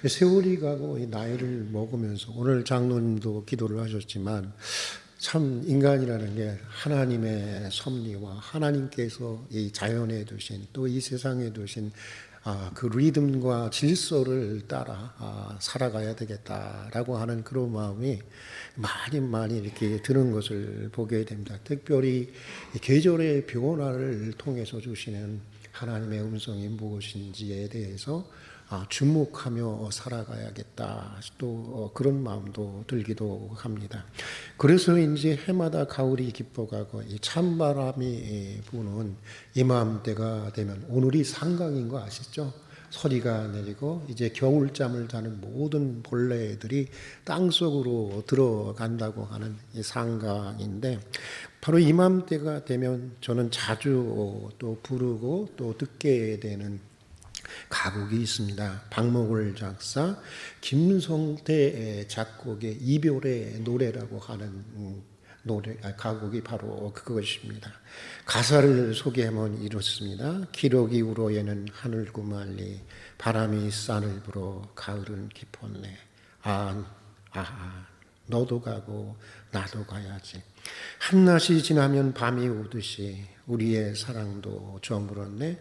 세월이 가고 나이를 먹으면서 오늘 장로님도 기도를 하셨지만 참 인간이라는 게 하나님의 섭리와 하나님께서 이 자연에 두신 또 이 세상에 두신 그 리듬과 질서를 따라 살아가야 되겠다라고 하는 그런 마음이 많이 이렇게 드는 것을 보게 됩니다. 특별히 계절의 변화를 통해서 주시는 하나님의 음성이 무엇인지에 대해서 주목하며 살아가야겠다. 또 그런 마음도 들기도 합니다. 그래서 이제 해마다 가을이 깊어가고 이 찬바람이 부는 이맘때가 되면 오늘이 상강인 거 아시죠? 서리가 내리고 이제 겨울잠을 자는 모든 벌레들이 땅속으로 들어간다고 하는 이 상강인데 바로 이맘때가 되면 저는 자주 또 부르고 또 듣게 되는 가곡이 있습니다. 박목월 작사, 김성태 작곡의 이별의 노래라고 하는 가곡이 바로 그것입니다. 가사를 소개하면 이렇습니다. 기러기 우로에는 하늘구 말리 바람이 싼을 불어 가을은 깊었네. 너도 가고 나도 가야지. 한낮이 지나면 밤이 오듯이 우리의 사랑도 저물었네.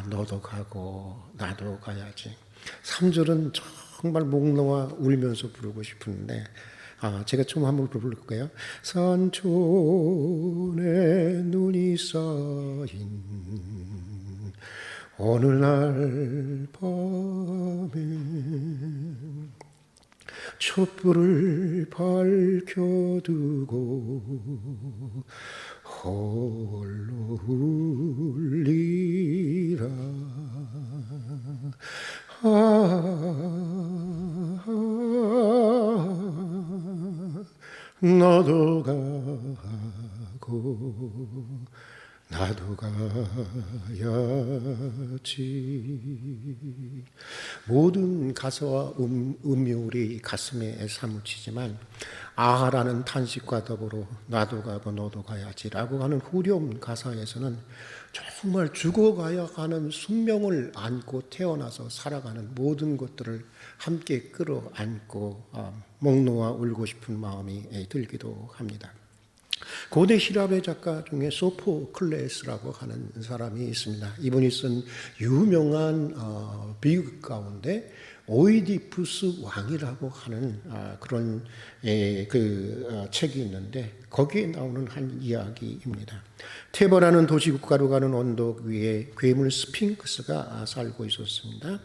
너도 가고 나도 가야지. 3절은 정말 목 놓아 울면서 부르고 싶은데 제가 좀 한번 부를게요. 산촌에 눈이 쌓인 어느 날 밤에 촛불을 밝혀두고 홀로 울리라. 너도 가고 나도 가야지. 모든 가사와 음율이 가슴에 사무치지만 라는 탄식과 더불어 나도 가고 너도 가야지라고 하는 후렴 가사에서는 정말 죽어가야 하는 숙명을 안고 태어나서 살아가는 모든 것들을 함께 끌어안고 목 놓아 울고 싶은 마음이 들기도 합니다. 고대 시랍의 작가 중에 소포클레스라고 하는 사람이 있습니다. 이분이 쓴 유명한 비극 가운데 오이디푸스 왕이라고 하는 그런 책이 있는데 거기에 나오는 한 이야기입니다. 테버라는 도시국가로 가는 언덕 위에 괴물 스핑크스가 살고 있었습니다.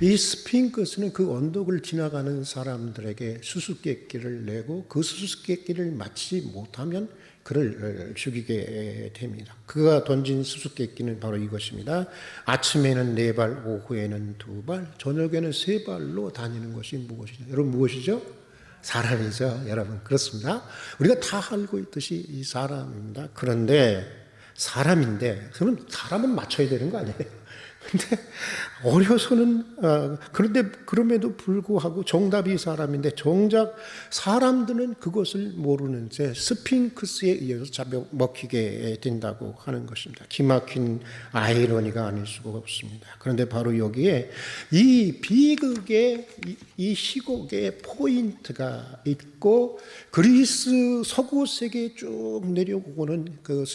이 스핑크스는 그 언덕을 지나가는 사람들에게 수수께끼를 내고 그 수수께끼를 맞지 못하면 그를 죽이게 됩니다. 그가 던진 수수께끼는 바로 이것입니다. 아침에는 4발, 오후에는 2발, 저녁에는 3발로 다니는 것이 무엇이죠? 여러분 무엇이죠? 사람이죠. 여러분 그렇습니다. 우리가 다 알고 있듯이 이 사람입니다. 그런데 사람인데 그러면 사람은 맞춰야 되는 거 아니에요? 근데 어려서는 그런데 그럼에도 불구하고 정답이 사람인데 정작 사람들은 그것을 모르는 채 스핑크스에 의해서 잡아먹히게 된다고 하는 것입니다. 기막힌 아이러니가 아닐 수가 없습니다. 그런데 바로 여기에 이 비극의 이 시곡의 포인트가 있고 그리스 서구 세계에 쭉 내려오고는 그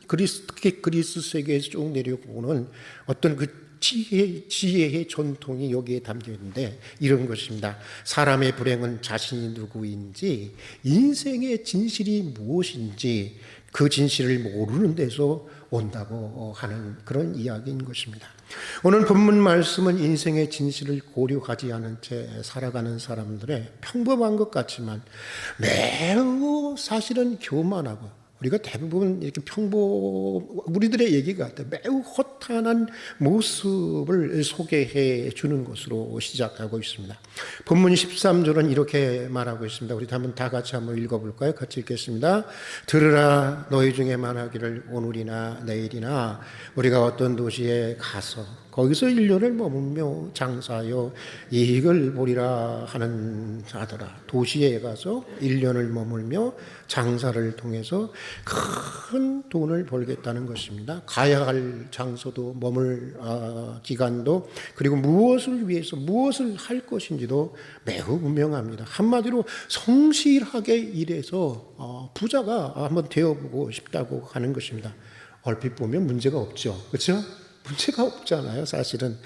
특히 그리스 세계에서 쭉 내려오는 어떤 그 지혜의 전통이 여기에 담겨 있는데 이런 것입니다. 사람의 불행은 자신이 누구인지 인생의 진실이 무엇인지 그 진실을 모르는 데서 온다고 하는 그런 이야기인 것입니다. 오늘 본문 말씀은 인생의 진실을 고려하지 않은 채 살아가는 사람들의 평범한 것 같지만 매우 사실은 교만하고 우리가 대부분 이렇게 우리들의 얘기가 매우 허탄한 모습을 소개해 주는 것으로 시작하고 있습니다. 본문 13절은 이렇게 말하고 있습니다. 우리 한번 다 같이 한번 읽어볼까요? 같이 읽겠습니다. 들으라 너희 중에 말하기를 오늘이나 내일이나 우리가 어떤 도시에 가서 거기서 1년을 머물며 장사하여 이익을 보리라 하는 자들아, 도시에 가서 1년을 머물며 장사를 통해서 큰 돈을 벌겠다는 것입니다. 가야 할 장소도 머물 기간도, 그리고 무엇을 위해서 무엇을 할 것인지도 매우 분명합니다. 한마디로 성실하게 일해서 부자가 한번 되어보고 싶다고 하는 것입니다. 얼핏 보면 문제가 없죠, 그렇죠? 문제가 없잖아요, 사실은.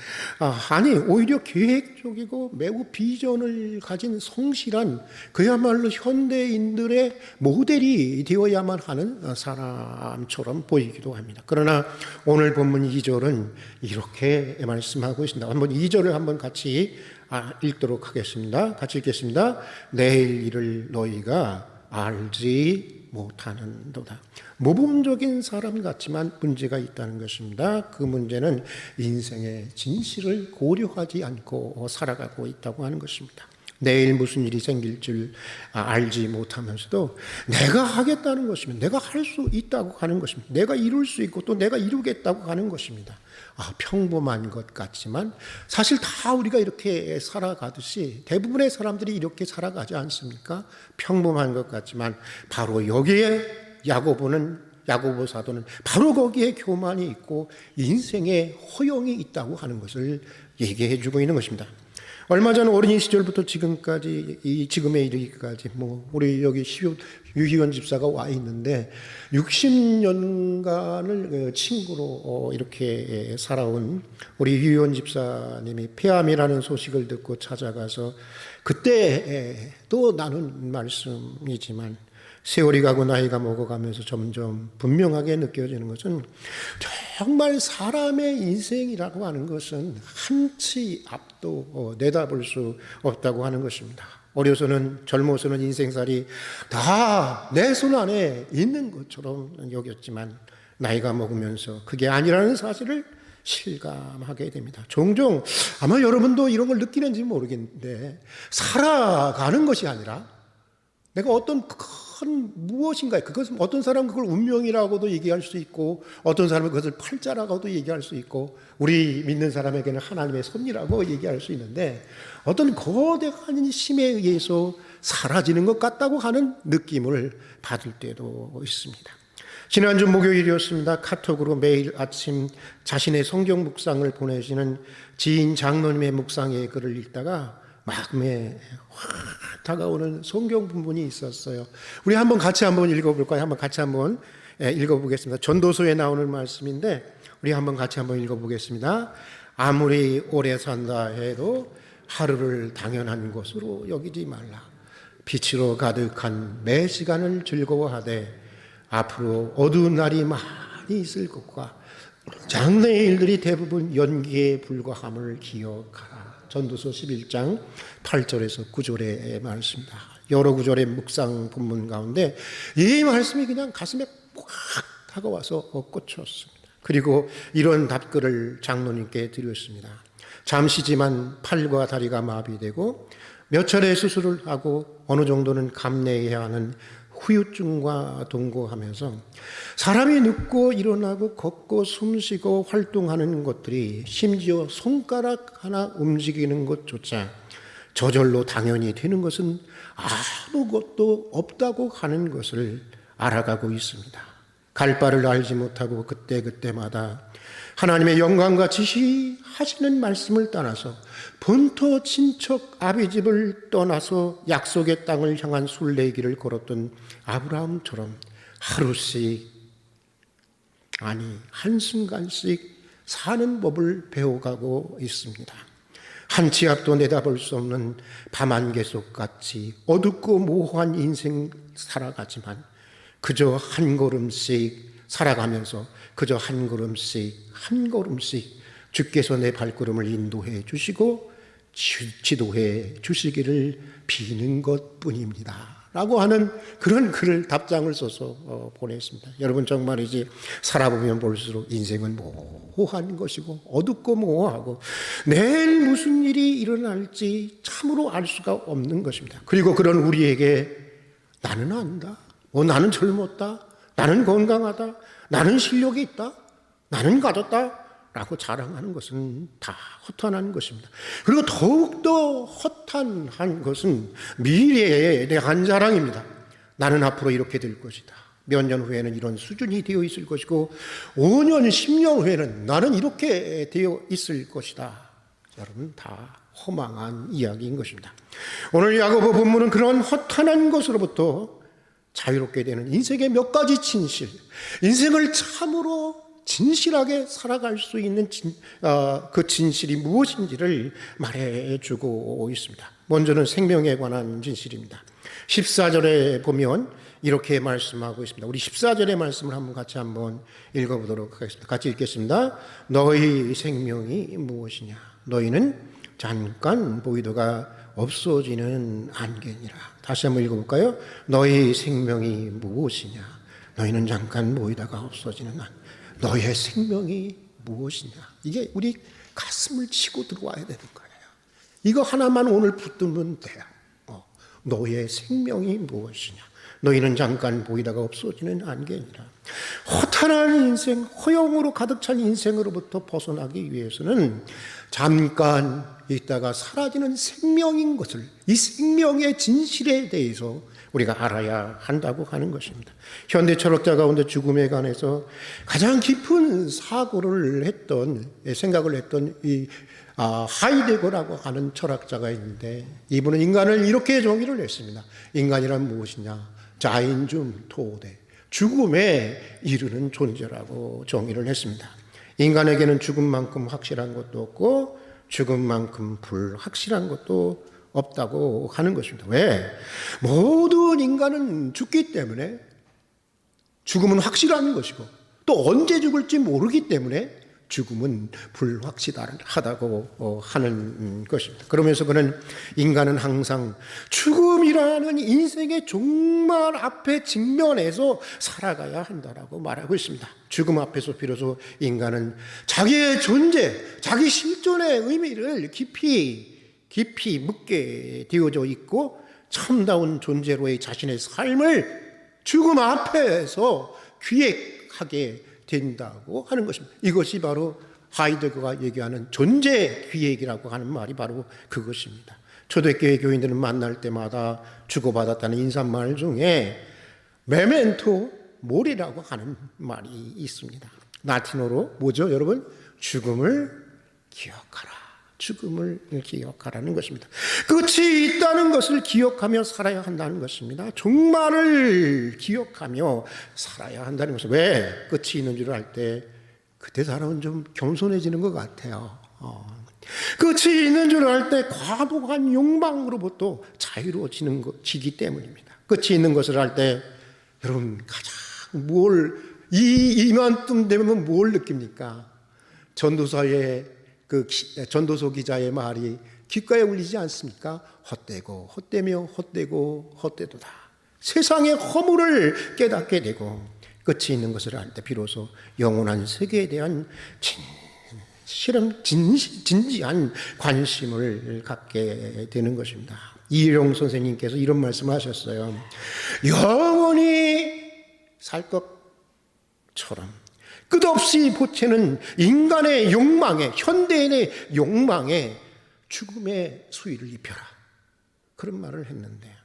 아니, 오히려 계획적이고 매우 비전을 가진 성실한, 그야말로 현대인들의 모델이 되어야만 하는 사람처럼 보이기도 합니다. 그러나 오늘 본문 2절은 이렇게 말씀하고 있습니다. 한번 2절을 한번 같이 읽도록 하겠습니다. 같이 읽겠습니다. 내일 일을 너희가 알지 못하는도다. 모범적인 사람 같지만 문제가 있다는 것입니다. 그 문제는 인생의 진실을 고려하지 않고 살아가고 있다고 하는 것입니다. 내일 무슨 일이 생길 줄 알지 못하면서도 내가 하겠다는 것입니다. 내가 할 수 있다고 하는 것입니다. 내가 이룰 수 있고 또 내가 이루겠다고 하는 것입니다. 평범한 것 같지만 사실 다 우리가 이렇게 살아가듯이 대부분의 사람들이 이렇게 살아가지 않습니까? 평범한 것 같지만 바로 여기에 야고보 사도는 바로 거기에 교만이 있고 인생에 허영이 있다고 하는 것을 얘기해 주고 있는 것입니다. 얼마 전 어린이 시절부터 지금까지, 지금에 이르기까지, 우리 여기 유희원 집사가 와 있는데, 60년간을 친구로 이렇게 살아온 우리 유희원 집사님이 폐암이라는 소식을 듣고 찾아가서, 그때 또 나눈 말씀이지만, 세월이 가고 나이가 먹어가면서 점점 분명하게 느껴지는 것은 정말 사람의 인생이라고 하는 것은 한치 앞도 내다볼 수 없다고 하는 것입니다. 어려서는, 젊어서는 인생살이 다 내 손 안에 있는 것처럼 여겼지만 나이가 먹으면서 그게 아니라는 사실을 실감하게 됩니다. 종종 아마 여러분도 이런 걸 느끼는지 모르겠는데, 살아가는 것이 아니라 내가 어떤 큰 무엇인가, 그것은 어떤 사람은 그걸 운명이라고도 얘기할 수 있고, 어떤 사람은 그것을 팔자라고도 얘기할 수 있고, 우리 믿는 사람에게는 하나님의 섭리라고 얘기할 수 있는데, 어떤 거대한 힘에 의해서 사라지는 것 같다고 하는 느낌을 받을 때도 있습니다. 지난주 목요일이었습니다. 카톡으로 매일 아침 자신의 성경 묵상을 보내시는 지인 장로님의 묵상의 글을 읽다가 마음에 확 다가오는 성경 부분이 있었어요. 우리 같이 한번 읽어볼까요? 같이 한번 읽어보겠습니다. 전도서에 나오는 말씀인데 우리 같이 한번 읽어보겠습니다. 아무리 오래 산다 해도 하루를 당연한 것으로 여기지 말라. 빛으로 가득한 매 시간을 즐거워하되 앞으로 어두운 날이 많이 있을 것과 장래의 일들이 대부분 연기에 불과함을 기억하라. 전도서 11장 8절에서 9절의 말씀입니다. 여러 구절의 묵상 본문 가운데 이 말씀이 그냥 가슴에 확 다가와서 꽂혔습니다. 그리고 이런 답글을 장로님께 드렸습니다. 잠시지만 팔과 다리가 마비되고 몇 차례 수술을 하고 어느 정도는 감내해야 하는 후유증과 동거하면서 사람이 눕고 일어나고 걷고 숨쉬고 활동하는 것들이 심지어 손가락 하나 움직이는 것조차 저절로 당연히 되는 것은 아무것도 없다고 하는 것을 알아가고 있습니다. 갈 바를 알지 못하고 그때그때마다 하나님의 영광과 지시하시는 말씀을 떠나서 본토 친척 아비집을 떠나서 약속의 땅을 향한 순례길을 걸었던 아브라함처럼 하루씩, 아니 한순간씩 사는 법을 배워가고 있습니다. 한 치 앞도 내다볼 수 없는 밤안개 속같이 어둡고 모호한 인생 살아가지만 그저 한 걸음씩 살아가면서 그저 한 걸음씩 주께서 내 발걸음을 인도해 주시고 지도해 주시기를 비는 것뿐입니다 라고 하는 그런 글을 답장을 써서 보냈습니다. 여러분, 정말이지 살아보면 볼수록 인생은 모호한 것이고 어둡고 모호하고 내일 무슨 일이 일어날지 참으로 알 수가 없는 것입니다. 그리고 그런 우리에게 나는 안다, 나는 젊었다, 나는 건강하다, 나는 실력이 있다, 나는 가졌다, 라고 자랑하는 것은 다 허탄한 것입니다. 그리고 더욱더 허탄한 것은 미래에 대한 자랑입니다. 나는 앞으로 이렇게 될 것이다. 몇 년 후에는 이런 수준이 되어 있을 것이고 5년, 10년 후에는 나는 이렇게 되어 있을 것이다. 여러분, 다 허망한 이야기인 것입니다. 오늘 야고보 본문은 그런 허탄한 것으로부터 자유롭게 되는 인생의 몇 가지 진실, 인생을 참으로 진실하게 살아갈 수 있는 그 진실이 무엇인지를 말해주고 있습니다. 먼저는 생명에 관한 진실입니다. 14절에 보면 이렇게 말씀하고 있습니다. 우리 14절의 말씀을 같이 한번 읽어보도록 하겠습니다. 같이 읽겠습니다. 너희 생명이 무엇이냐? 너희는 잠깐 보이다가 없어지는 안개니라. 다시 한번 읽어볼까요? 너희 생명이 무엇이냐? 너희는 잠깐 보이다가 없어지는 안개. 너의 생명이 무엇이냐? 이게 우리 가슴을 치고 들어와야 되는 거예요. 이거 하나만 오늘 붙들면 돼요. 너의 생명이 무엇이냐? 너희는 잠깐 보이다가 없어지는 안개니라. 허탄한 인생, 허영으로 가득 찬 인생으로부터 벗어나기 위해서는 잠깐 있다가 사라지는 생명인 것을, 이 생명의 진실에 대해서 우리가 알아야 한다고 하는 것입니다. 현대 철학자 가운데 죽음에 관해서 가장 깊은 생각을 했던 이 하이데거라고 하는 철학자가 있는데, 이분은 인간을 이렇게 정의를 했습니다. 인간이란 무엇이냐? 자인줌 토데, 죽음에 이르는 존재라고 정의를 했습니다. 인간에게는 죽음만큼 확실한 것도 없고 죽음만큼 불확실한 것도 없다고 하는 것입니다. 왜? 모든 인간은 죽기 때문에 죽음은 확실한 것이고 또 언제 죽을지 모르기 때문에 죽음은 불확실하다고 하는 것입니다. 그러면서 그는 인간은 항상 죽음이라는 인생의 정말 앞에 직면해서 살아가야 한다라고 말하고 있습니다. 죽음 앞에서 비로소 인간은 자기의 존재, 자기 실존의 의미를 깊이 묻게 되어져 있고 참다운 존재로의 자신의 삶을 죽음 앞에서 기획하게 된다고 하는 것입니다. 이것이 바로 하이데거가 얘기하는 존재 기획이라고 하는 말이 바로 그것입니다. 초대교회 교인들은 만날 때마다 주고받았다는 인사말 중에 메멘토 모리라고 하는 말이 있습니다. 라틴어로 뭐죠, 여러분? 죽음을 기억하라. 죽음을 기억하라는 것입니다. 끝이 있다는 것을 기억하며 살아야 한다는 것입니다. 종말을 기억하며 살아야 한다는 것입니다. 왜? 끝이 있는 줄 알 때 그때 사람은 좀 겸손해지는 것 같아요. 끝이 있는 줄 알 때 과도한 욕망으로부터 자유로워지기 때문입니다. 끝이 있는 것을 알 때 여러분 가장 이만큼 되면 뭘 느낍니까? 전도서 기자의 말이 귓가에 울리지 않습니까? 헛되고 헛되도다. 세상의 허물을 깨닫게 되고 끝이 있는 것을 알 때 비로소 영원한 세계에 대한 진지한 관심을 갖게 되는 것입니다. 이일용 선생님께서 이런 말씀을 하셨어요. 영원히 살 것처럼 끝없이 보채는 인간의 욕망에, 현대인의 욕망에 죽음의 수위를 입혀라. 그런 말을 했는데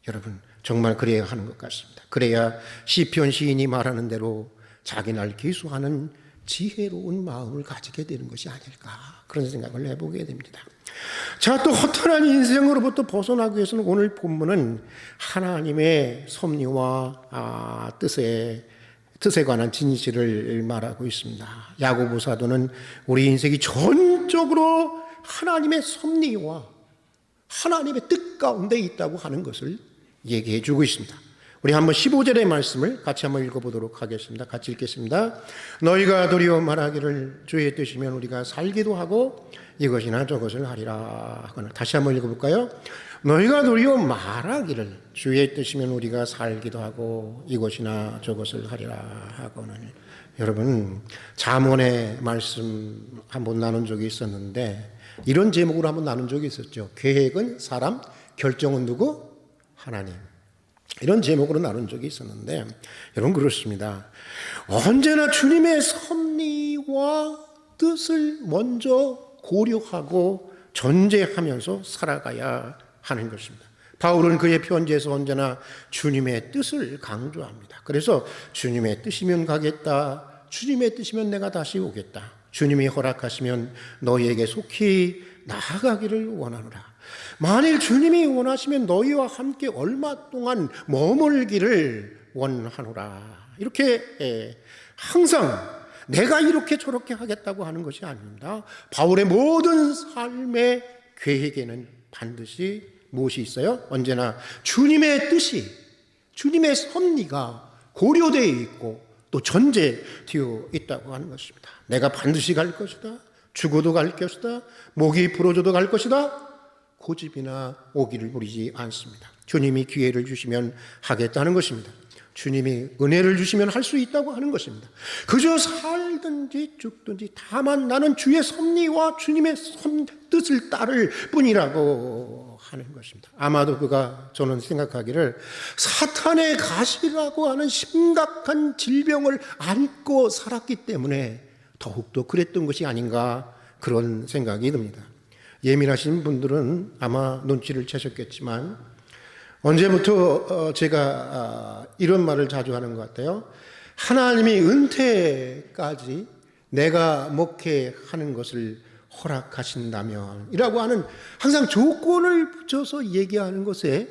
여러분 정말 그래야 하는 것 같습니다. 그래야 시편 시인이 말하는 대로 자기 날 기수하는 지혜로운 마음을 가지게 되는 것이 아닐까, 그런 생각을 해보게 됩니다. 자, 또 허탄한 인생으로부터 벗어나기 위해서는 오늘 본문은 하나님의 섭리와 뜻에 관한 진실을 말하고 있습니다. 야고보 사도는 우리 인생이 전적으로 하나님의 섭리와 하나님의 뜻 가운데 있다고 하는 것을 얘기해 주고 있습니다. 우리 한번 15절의 말씀을 같이 한번 읽어보도록 하겠습니다. 같이 읽겠습니다. 너희가 도리어 말하기를 주의 뜻이면 우리가 살기도 하고 이것이나 저것을 하리라 하거늘. 다시 한번 읽어볼까요? 너희가 도리어 말하기를 주의 뜻이면 우리가 살기도 하고 이것이나 저것을 하리라 하거늘. 여러분 잠언의 말씀 한번 나눈 적이 있었는데 이런 제목으로 한번 나눈 적이 있었죠. 계획은 사람, 결정은 누구? 하나님. 이런 제목으로 나눈 적이 있었는데 여러분 그렇습니다. 언제나 주님의 섭리와 뜻을 먼저 고려하고 전제하면서 살아가야 하는 것입니다. 바울은 그의 편지에서 언제나 주님의 뜻을 강조합니다. 그래서 주님의 뜻이면 가겠다. 주님의 뜻이면 내가 다시 오겠다. 주님이 허락하시면 너희에게 속히 나아가기를 원하노라. 만일 주님이 원하시면 너희와 함께 얼마 동안 머물기를 원하노라. 이렇게 항상 내가 이렇게 저렇게 하겠다고 하는 것이 아닙니다. 바울의 모든 삶의 계획에는 반드시 무엇이 있어요? 언제나 주님의 뜻이, 주님의 섭리가 고려되어 있고 또 전제되어 있다고 하는 것입니다. 내가 반드시 갈 것이다. 죽어도 갈 것이다. 목이 부러져도 갈 것이다. 고집이나 오기를 부리지 않습니다. 주님이 기회를 주시면 하겠다는 것입니다. 주님이 은혜를 주시면 할 수 있다고 하는 것입니다. 그저 살든지 죽든지 다만 나는 주의 섭리와 주님의 뜻을 따를 뿐이라고 하는 것입니다. 아마도 그가 저는 생각하기를 사탄의 가시라고 하는 심각한 질병을 안고 살았기 때문에 더욱더 그랬던 것이 아닌가 그런 생각이 듭니다. 예민하신 분들은 아마 눈치를 채셨겠지만 언제부터 제가 이런 말을 자주 하는 것 같아요. 하나님이 은퇴까지 내가 목회하는 것을 허락하신다면 이라고 하는 항상 조건을 붙여서 얘기하는 것에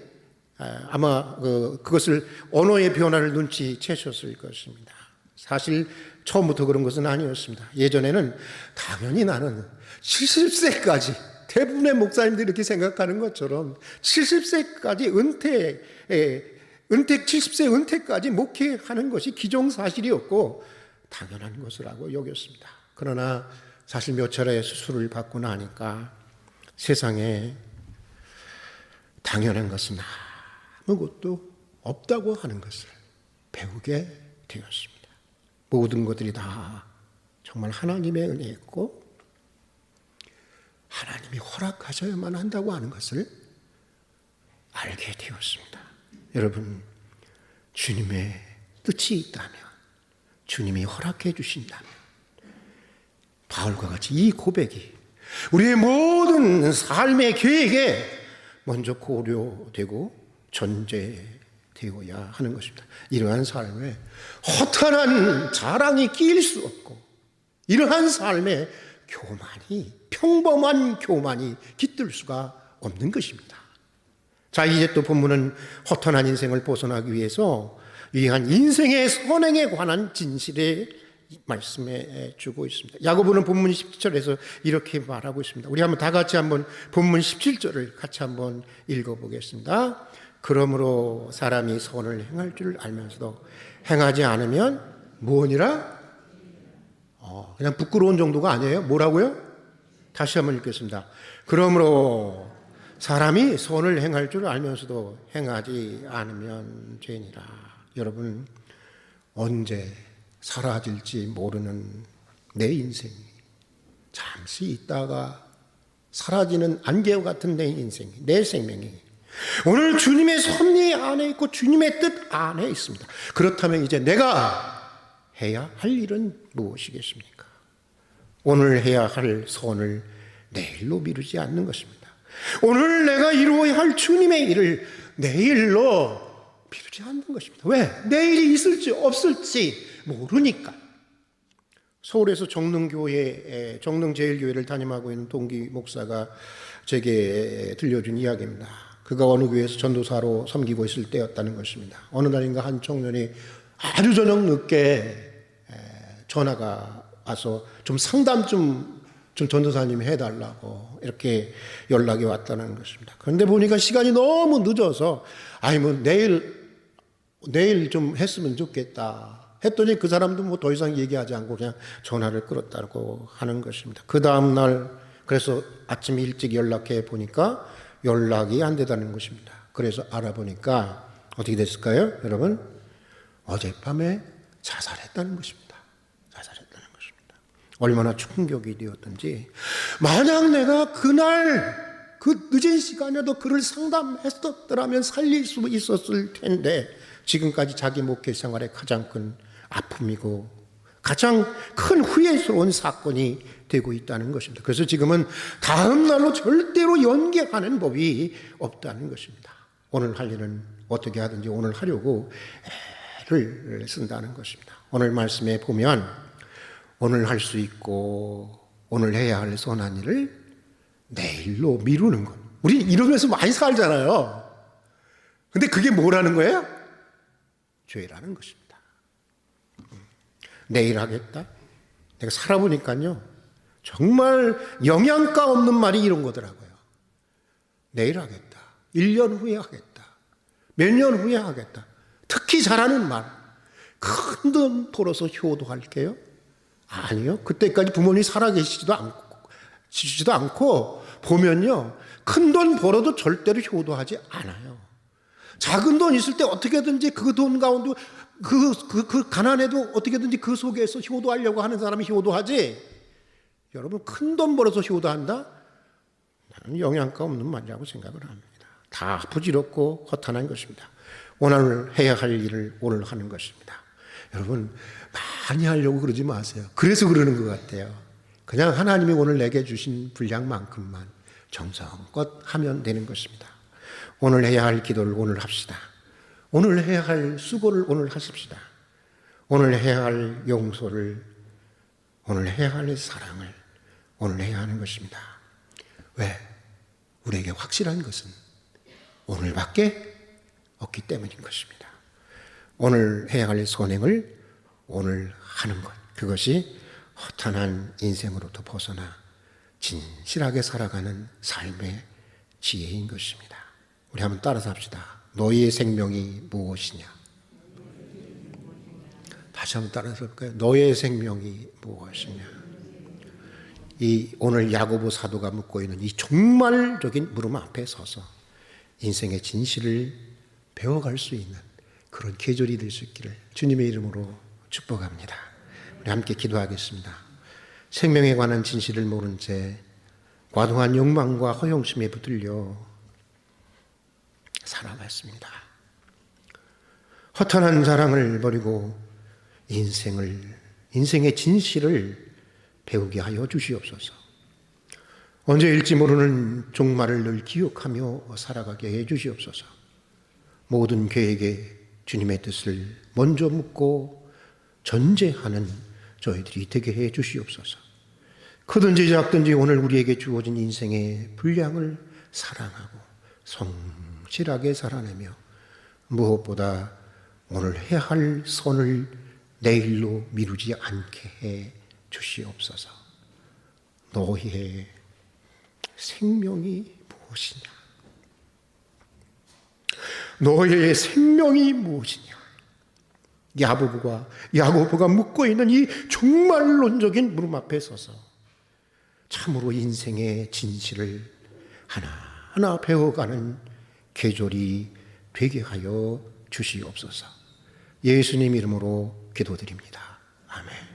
아마 그것을 언어의 변화를 눈치채셨을 것입니다. 사실 처음부터 그런 것은 아니었습니다. 예전에는 당연히 나는 70세까지 대부분의 목사님들이 이렇게 생각하는 것처럼 70세까지 70세 은퇴까지 목회하는 것이 기정사실이었고 당연한 것이라고 여겼습니다. 그러나 사실 몇 차례 수술을 받고 나니까 세상에 당연한 것은 아무것도 없다고 하는 것을 배우게 되었습니다. 모든 것들이 다 정말 하나님의 은혜였고 하나님이 허락하셔야만 한다고 하는 것을 알게 되었습니다. 여러분, 주님의 뜻이 있다면, 주님이 허락해 주신다면, 바울과 같이 이 고백이 우리의 모든 삶의 계획에 먼저 고려되고 전제되어야 하는 것입니다. 이러한 삶에 허탄한 자랑이 끼일 수 없고, 이러한 삶에 평범한 교만이 깃들 수가 없는 것입니다. 자, 이제 또 본문은 허탄한 인생을 벗어나기 위해서 위한 인생의 선행에 관한 진실을 말씀해 주고 있습니다. 야고보는 본문 17절에서 이렇게 말하고 있습니다. 우리 한번 다 같이 한번 본문 17절을 같이 한번 읽어보겠습니다. 그러므로 사람이 선을 행할 줄 알면서도 행하지 않으면 무엇이라? 그냥 부끄러운 정도가 아니에요. 뭐라고요? 다시 한번 읽겠습니다. 그러므로 사람이 선을 행할 줄 알면서도 행하지 않으면 죄니라. 여러분, 언제 사라질지 모르는 내 인생이 잠시 있다가 사라지는 안개와 같은 내 인생이, 내 생명이 오늘 주님의 섭리 안에 있고 주님의 뜻 안에 있습니다. 그렇다면 이제 내가 해야 할 일은 무엇이겠습니까? 오늘 해야 할 선을 내일로 미루지 않는 것입니다. 오늘 내가 이루어야 할 주님의 일을 내일로 미루지 않는 것입니다. 왜? 내일이 있을지 없을지 모르니까. 서울에서 정릉교회, 정릉제일교회를 담임하고 있는 동기 목사가 제게 들려준 이야기입니다. 그가 어느 교회에서 전도사로 섬기고 있을 때였다는 것입니다. 어느 날인가 한 청년이 아주 저녁 늦게 전화가 와서 좀 상담 좀 전도사님이 해달라고 이렇게 연락이 왔다는 것입니다. 그런데 보니까 시간이 너무 늦어서 뭐 내일 좀 했으면 좋겠다 했더니 그 사람도 뭐 더 이상 얘기하지 않고 그냥 전화를 끊었다고 하는 것입니다. 그 다음날 그래서 아침 일찍 연락해 보니까 연락이 안 되다는 것입니다. 그래서 알아보니까 어떻게 됐을까요? 여러분, 어젯밤에 자살했다는 것입니다. 자살했다는 것입니다. 얼마나 충격이 되었든지, 만약 내가 그날 그 늦은 시간에도 그를 상담했었더라면 살릴 수 있었을 텐데, 지금까지 자기 목회 생활의 가장 큰 아픔이고 가장 큰 후회스러운 사건이 되고 있다는 것입니다. 그래서 지금은 다음 날로 절대로 연계하는 법이 없다는 것입니다. 오늘 할 일은 어떻게 하든지 오늘 하려고 애를 쓴다는 것입니다. 오늘 말씀에 보면 오늘 할 수 있고 오늘 해야 할 선한 일을 내일로 미루는 것. 우리 이러면서 많이 살잖아요. 근데 그게 뭐라는 거예요? 죄라는 것입니다. 내일 하겠다. 내가 살아보니까요, 정말 영양가 없는 말이 이런 거더라고요. 내일 하겠다. 1년 후에 하겠다. 몇 년 후에 하겠다. 특히 잘하는 말. 큰 돈 벌어서 효도할게요. 아니요. 그때까지 부모님이 살아계시지도 않고 보면요, 큰 돈 벌어도 절대로 효도하지 않아요. 작은 돈 있을 때 어떻게든지 그 돈 가운데 그 가난해도 어떻게든지 그 속에서 효도하려고 하는 사람이 효도하지. 여러분, 큰 돈 벌어서 효도한다? 나는 영양가 없는 말이라고 생각을 합니다. 다 부질없고 허탄한 것입니다. 오늘 해야 할 일을 오늘 하는 것입니다. 여러분, 많이 하려고 그러지 마세요. 그래서 그러는 것 같아요. 그냥 하나님이 오늘 내게 주신 분량만큼만 정성껏 하면 되는 것입니다. 오늘 해야 할 기도를 오늘 합시다. 오늘 해야 할 수고를 오늘 하십시다. 오늘 해야 할 용서를, 오늘 해야 할 사랑을 오늘 해야 하는 것입니다. 왜? 우리에게 확실한 것은 오늘밖에 없기 때문인 것입니다. 오늘 해야 할 선행을 오늘 하는 것, 그것이 허탄한 인생으로부터 벗어나 진실하게 살아가는 삶의 지혜인 것입니다. 우리 한번 따라서 합시다. 너희의 생명이 무엇이냐? 다시 한번 따라서 볼까요? 너희의 생명이 무엇이냐? 이 오늘 야고보 사도가 묻고 있는 이 종말적인 물음 앞에 서서 인생의 진실을 배워갈 수 있는 그런 계절이 될 수 있기를 주님의 이름으로 축복합니다. 우리 함께 기도하겠습니다. 생명에 관한 진실을 모른 채 과도한 욕망과 허영심에 붙들려 살아왔습니다. 허탄한 자랑을 버리고 인생의 진실을 배우게 하여 주시옵소서. 언제일지 모르는 종말을 늘 기억하며 살아가게 해 주시옵소서. 모든 계획에 주님의 뜻을 먼저 묻고 전제하는 저희들이 되게 해 주시옵소서. 크든지 작든지 오늘 우리에게 주어진 인생의 분량을 사랑하고 성실하게 살아내며 무엇보다 오늘 해야 할 선을 내일로 미루지 않게 해 주시옵소서. 너희의 생명이 무엇이냐? 너희의 생명이 무엇이냐? 야고보가 묻고 있는 이 종말론적인 물음 앞에 서서 참으로 인생의 진실을 하나하나 배워가는 계절이 되게 하여 주시옵소서. 예수님 이름으로 기도드립니다. 아멘.